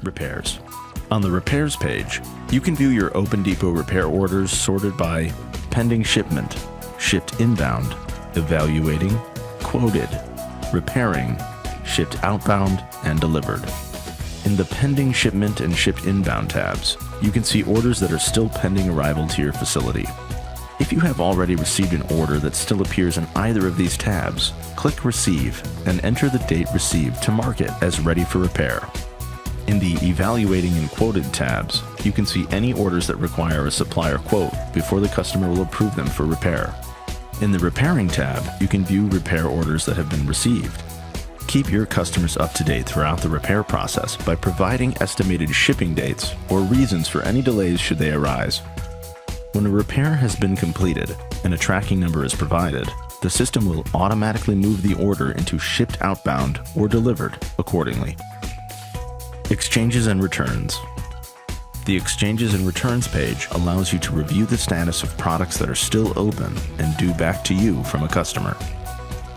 Repairs. On the Repairs page, you can view your Open Depot repair orders sorted by pending shipment, shipped inbound, evaluating, quoted, repairing, shipped outbound, and delivered. In the Pending Shipment and Shipped Inbound tabs, you can see orders that are still pending arrival to your facility. If you have already received an order that still appears in either of these tabs, click Receive and enter the date received to mark it as ready for repair. In the Evaluating and Quoted tabs, you can see any orders that require a supplier quote before the customer will approve them for repair. In the Repairing tab, you can view repair orders that have been received. Keep your customers up to date throughout the repair process by providing estimated shipping dates or reasons for any delays should they arise. When a repair has been completed and a tracking number is provided, the system will automatically move the order into shipped outbound or delivered accordingly. Exchanges and Returns. The Exchanges and Returns page allows you to review the status of products that are still open and due back to you from a customer.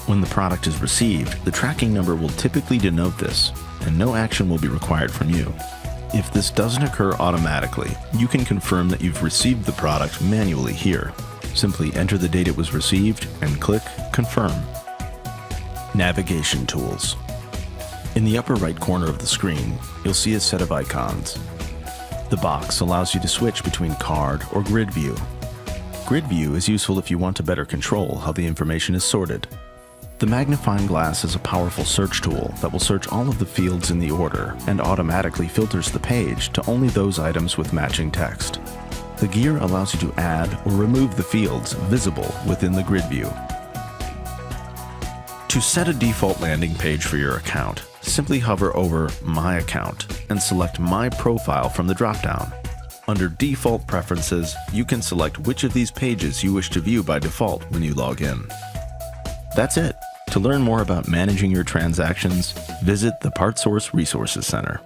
When the product is received, the tracking number will typically denote this, and no action will be required from you. If this doesn't occur automatically, you can confirm that you've received the product manually here. Simply enter the date it was received and click Confirm. Navigation tools. In the upper right corner of the screen, you'll see a set of icons. The box allows you to switch between card or grid view. Grid view is useful if you want to better control how the information is sorted. The magnifying glass is a powerful search tool that will search all of the fields in the order and automatically filters the page to only those items with matching text. The gear allows you to add or remove the fields visible within the grid view. To set a default landing page for your account, simply hover over My Account and select My Profile from the drop-down. Under Default Preferences, you can select which of these pages you wish to view by default when you log in. That's it. To learn more about managing your transactions, visit the PartsSource Resources Center.